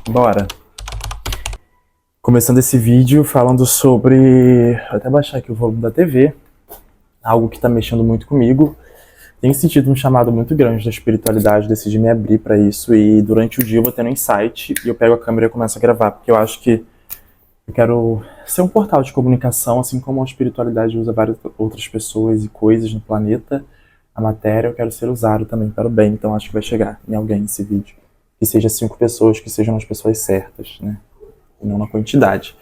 Bora! Começando esse vídeo falando sobre... Vou até baixar aqui o volume da TV. Algo que tá mexendo muito comigo. Tenho sentido um chamado muito grande da espiritualidade, decidi me abrir pra isso. E durante o dia eu vou tendo insight e eu pego a câmera e começo a gravar. Porque eu acho que eu quero ser um portal de comunicação, assim como a espiritualidade usa várias outras pessoas e coisas no planeta. A matéria eu quero ser usado também para o bem, então acho que vai chegar em alguém esse vídeo. Que seja 5 pessoas, que sejam as pessoas certas, né? E não na quantidade.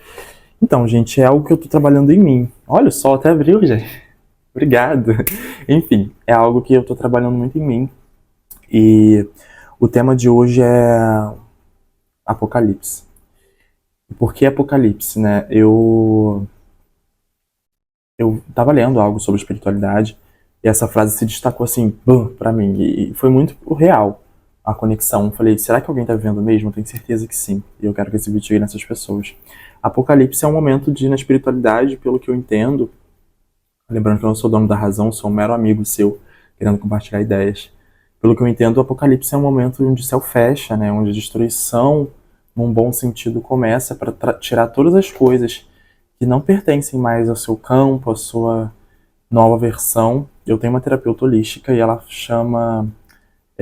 Então, gente, é algo que eu tô trabalhando em mim. Olha, o sol até abriu, gente. Obrigado. Enfim, é algo que eu tô trabalhando muito em mim. E o tema de hoje é Apocalipse. E por que Apocalipse, né? Eu tava lendo algo sobre espiritualidade e essa frase se destacou assim, pra mim. E foi muito real a conexão. Falei, será que alguém tá vivendo mesmo? Eu tenho certeza que sim. E eu quero que esse vídeo chegue nessas pessoas. Apocalipse é um momento de, na espiritualidade, pelo que eu entendo, lembrando que eu não sou dono da razão, sou um mero amigo seu, querendo compartilhar ideias. Pelo que eu entendo, o Apocalipse é um momento onde o céu fecha, né? Onde a destruição, num bom sentido, começa para tirar todas as coisas que não pertencem mais ao seu campo, à sua nova versão. Eu tenho uma terapeuta holística e ela chama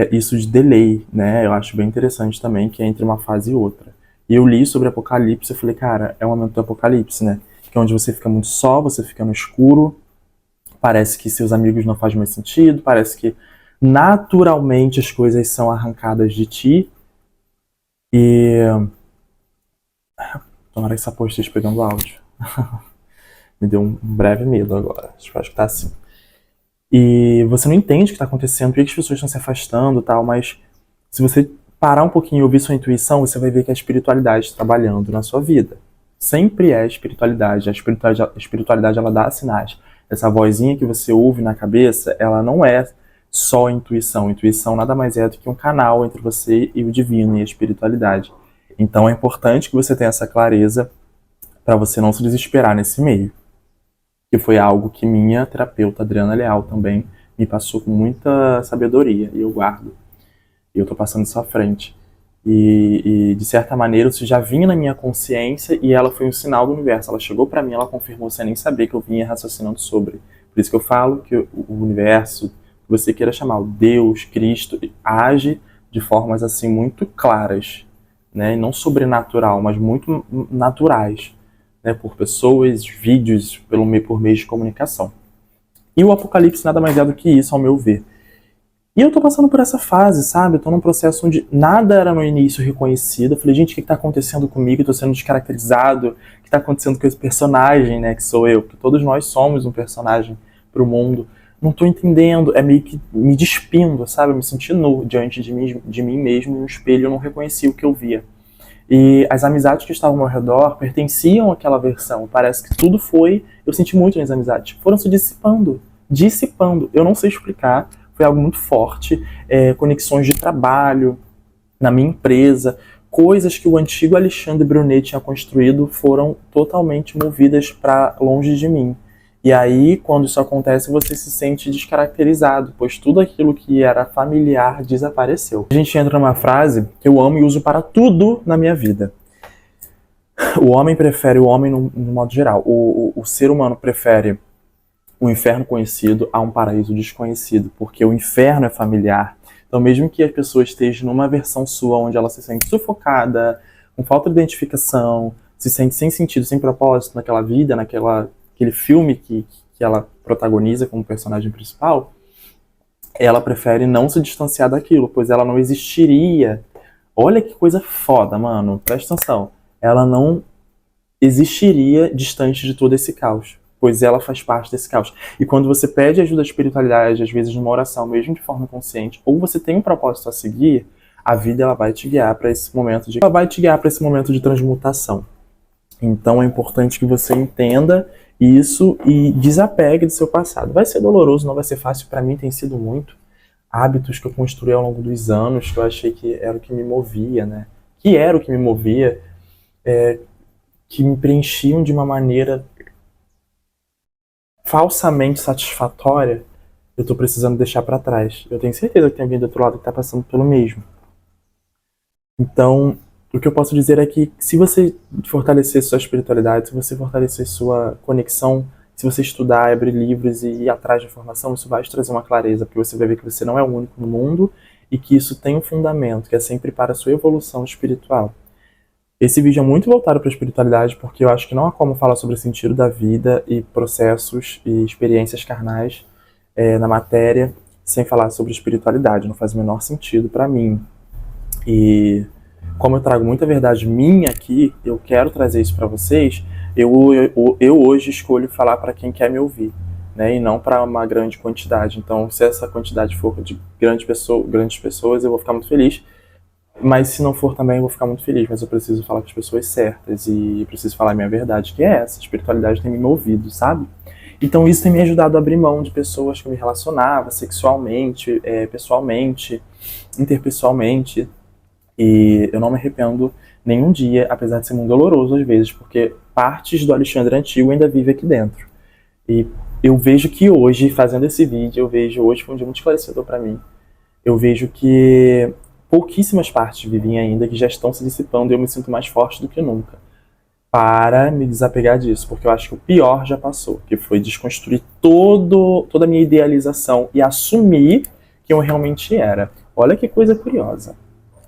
isso de delay, né? Eu acho bem interessante também, que é entre uma fase e outra. E eu li sobre Apocalipse e falei, cara, é o momento do Apocalipse, né? Que é onde você fica muito só, você fica no escuro, parece que seus amigos não fazem mais sentido, parece que naturalmente as coisas são arrancadas de ti. E... Tomara que essa porra esteja pegando áudio. Me deu um breve medo agora. Acho que tá assim. E você não entende o que está acontecendo, por que as pessoas estão se afastando e tal, mas se você parar um pouquinho e ouvir sua intuição, você vai ver que é a espiritualidade trabalhando na sua vida. Sempre é a espiritualidade. A espiritualidade ela dá sinais. Essa vozinha que você ouve na cabeça, ela não é só intuição. Intuição nada mais é do que um canal entre você e o divino e a espiritualidade. Então é importante que você tenha essa clareza para você não se desesperar nesse meio. Que foi algo que minha terapeuta, Adriana Leal, também me passou com muita sabedoria, e eu guardo. E eu tô passando isso à frente. E de certa maneira, isso já vinha na minha consciência e ela foi um sinal do universo. Ela chegou pra mim, ela confirmou sem nem saber que eu vinha raciocinando sobre. Por isso que eu falo que o universo, que você queira chamar, o Deus, Cristo, age de formas assim muito claras, né? E não sobrenatural, mas muito naturais. Né, por pessoas, vídeos, por meio de comunicação. E o Apocalipse nada mais é do que isso, ao meu ver. E eu tô passando por essa fase, sabe? Eu tô num processo onde nada era no início reconhecido. Eu falei, gente, o que tá acontecendo comigo? Eu tô sendo descaracterizado. O que tá acontecendo com esse personagem, né, que sou eu? Porque todos nós somos um personagem pro mundo. Não tô entendendo, é meio que me despindo, sabe? Eu me senti nu diante de mim mesmo, no espelho, eu não reconheci o que eu via. E as amizades que estavam ao meu redor pertenciam àquela versão. Parece que tudo foi... Eu senti muito nas amizades. Foram se dissipando. Dissipando. Eu não sei explicar. Foi algo muito forte. Conexões de trabalho, na minha empresa. Coisas que o antigo Alexandre Brunet tinha construído foram totalmente movidas para longe de mim. E aí, quando isso acontece, você se sente descaracterizado, pois tudo aquilo que era familiar desapareceu. A gente entra numa frase que eu amo e uso para tudo na minha vida. O homem prefere o homem no modo geral. O ser humano prefere um inferno conhecido a um paraíso desconhecido, porque o inferno é familiar. Então, mesmo que a pessoa esteja numa versão sua, onde ela se sente sufocada, com falta de identificação, se sente sem sentido, sem propósito naquela vida, aquele filme que ela protagoniza como personagem principal, ela prefere não se distanciar daquilo, pois ela não existiria. Olha que coisa foda, mano. Presta atenção. Ela não existiria distante de todo esse caos, pois ela faz parte desse caos. E quando você pede ajuda à espiritualidade, às vezes numa oração, mesmo de forma consciente, ou você tem um propósito a seguir, a vida ela vai te guiar para esse momento de transmutação. Então é importante que você entenda isso e desapegue do seu passado. Vai ser doloroso, não vai ser fácil. Para mim tem sido muito. Hábitos que eu construí ao longo dos anos, que eu achei que era o que me movia, né? Que era o que me movia, que me preenchiam de uma maneira falsamente satisfatória, eu tô precisando deixar para trás. Eu tenho certeza que tem alguém do outro lado que tá passando pelo mesmo. Então, O que eu posso dizer é que se você fortalecer sua espiritualidade, se você fortalecer sua conexão, se você estudar, abrir livros e ir atrás de informação, isso vai te trazer uma clareza, porque você vai ver que você não é o único no mundo e que isso tem um fundamento, que é sempre para a sua evolução espiritual. Esse vídeo é muito voltado para a espiritualidade, porque eu acho que não há como falar sobre o sentido da vida e processos e experiências carnais na matéria sem falar sobre espiritualidade. Não faz o menor sentido para mim. E como eu trago muita verdade minha aqui, eu quero trazer isso para vocês, eu hoje escolho falar para quem quer me ouvir, né, e não para uma grande quantidade. Então, se essa quantidade for de grandes pessoas, eu vou ficar muito feliz. Mas se não for também, eu vou ficar muito feliz. Mas eu preciso falar com as pessoas certas e preciso falar a minha verdade, que é essa. A espiritualidade tem me movido, sabe? Então isso tem me ajudado a abrir mão de pessoas que eu me relacionava sexualmente, pessoalmente, interpessoalmente. E eu não me arrependo nenhum dia, apesar de ser muito doloroso às vezes, porque partes do Alexandre antigo ainda vive aqui dentro. E eu vejo que hoje, fazendo esse vídeo, hoje foi um dia muito esclarecedor para mim. Eu vejo que pouquíssimas partes vivem ainda, que já estão se dissipando, e eu me sinto mais forte do que nunca para me desapegar disso, porque eu acho que o pior já passou, que foi desconstruir toda a minha idealização e assumir que eu realmente era. Olha que coisa curiosa.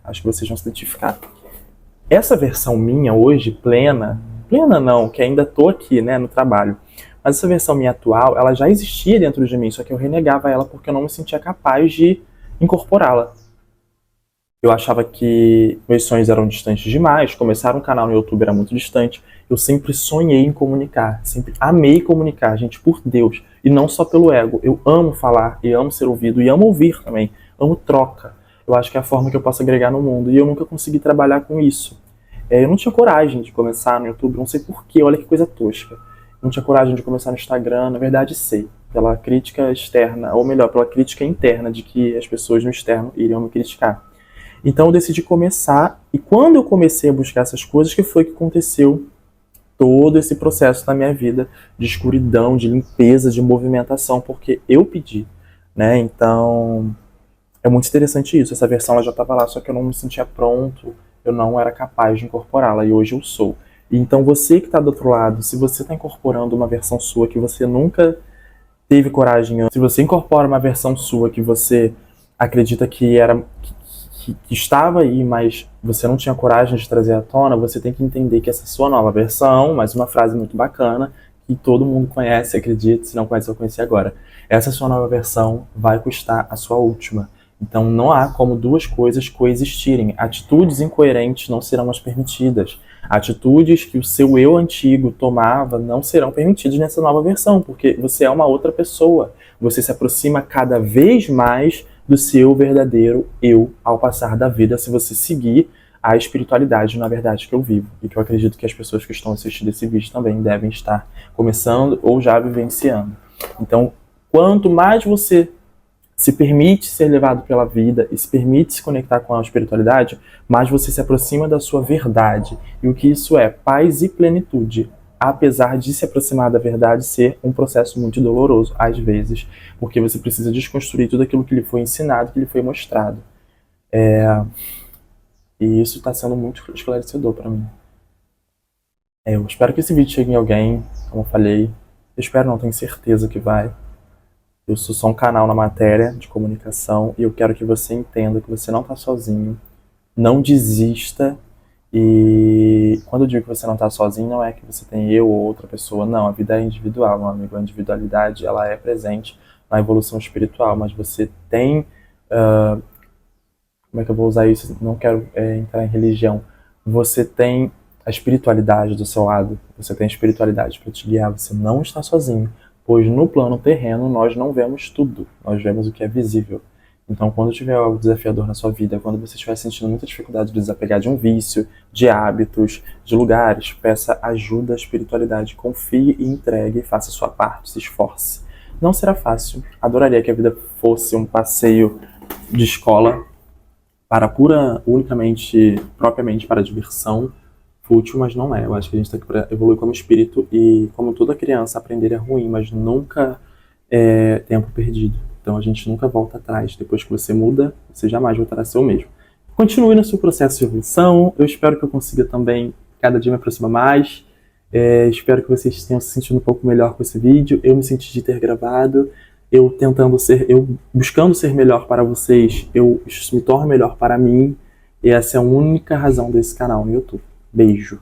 Acho que vocês vão se identificar. Essa versão minha hoje, plena não, que ainda tô aqui, né, no trabalho, mas essa versão minha atual, ela já existia dentro de mim, só que eu renegava ela porque eu não me sentia capaz de incorporá-la. Eu achava que meus sonhos eram distantes demais, começar um canal no YouTube era muito distante. Eu sempre sonhei em comunicar, sempre amei comunicar, gente, por Deus. E não só pelo ego. Eu amo falar, e amo ser ouvido, e amo ouvir também. Amo troca. Eu acho que é a forma que eu posso agregar no mundo. E eu nunca consegui trabalhar com isso. Eu não tinha coragem de começar no YouTube, não sei porquê, olha que coisa tosca. Eu não tinha coragem de começar no Instagram, na verdade sei. Pela crítica externa, ou melhor, pela crítica interna de que as pessoas no externo iriam me criticar. Então eu decidi começar, e quando eu comecei a buscar essas coisas, que foi que aconteceu todo esse processo na minha vida de escuridão, de limpeza, de movimentação, porque eu pedi, né? Então é muito interessante isso. Essa versão ela já estava lá, só que eu não me sentia pronto, eu não era capaz de incorporá-la, e hoje eu sou. E então você que está do outro lado, se você está incorporando uma versão sua que você nunca teve coragem, se você incorpora uma versão sua que você acredita que era que estava aí, mas você não tinha coragem de trazer à tona, você tem que entender que essa sua nova versão, mais uma frase muito bacana, que todo mundo conhece, acredite, se não conhece, eu conheci agora. Essa sua nova versão vai custar a sua última. Então não há como duas coisas coexistirem. Atitudes incoerentes não serão mais permitidas. Atitudes que o seu eu antigo tomava não serão permitidas nessa nova versão, porque você é uma outra pessoa. Você se aproxima cada vez mais do seu verdadeiro eu ao passar da vida, se você seguir a espiritualidade na verdade que eu vivo, e que eu acredito que as pessoas que estão assistindo esse vídeo também devem estar começando ou já vivenciando. Então, quanto mais você se permite ser levado pela vida e se permite se conectar com a espiritualidade, mais você se aproxima da sua verdade. E o que isso é? Paz e plenitude. Apesar de se aproximar da verdade ser um processo muito doloroso, às vezes, porque você precisa desconstruir tudo aquilo que lhe foi ensinado, que lhe foi mostrado. E isso está sendo muito esclarecedor para mim. Eu espero que esse vídeo chegue em alguém, como eu falei. Eu espero, não tenho certeza que vai. Eu sou só um canal na matéria de comunicação e eu quero que você entenda que você não está sozinho. Não desista. E quando eu digo que você não está sozinho, não é que você tem eu ou outra pessoa, não, a vida é individual, meu amigo, a individualidade ela é presente na evolução espiritual, mas você tem, como é que eu vou usar isso? Não quero entrar em religião, você tem a espiritualidade do seu lado, você tem a espiritualidade para te guiar, você não está sozinho, pois no plano terreno nós não vemos tudo, nós vemos o que é visível. Então, quando tiver algo desafiador na sua vida, quando você estiver sentindo muita dificuldade de desapegar de um vício, de hábitos, de lugares, peça ajuda à espiritualidade, confie e entregue, faça a sua parte, se esforce. Não será fácil. Adoraria que a vida fosse um passeio de escola para unicamente, propriamente para diversão, fútil, mas não é. Eu acho que a gente está aqui para evoluir como espírito e, como toda criança, aprender é ruim, mas nunca é tempo perdido. Então a gente nunca volta atrás. Depois que você muda, você jamais voltará a ser o mesmo. Continue no seu processo de evolução. Eu espero que eu consiga também cada dia me aproximar mais. Espero que vocês tenham se sentido um pouco melhor com esse vídeo. Eu me senti de ter gravado. Eu buscando ser melhor para vocês, isso me torna melhor para mim. E essa é a única razão desse canal no YouTube. Beijo.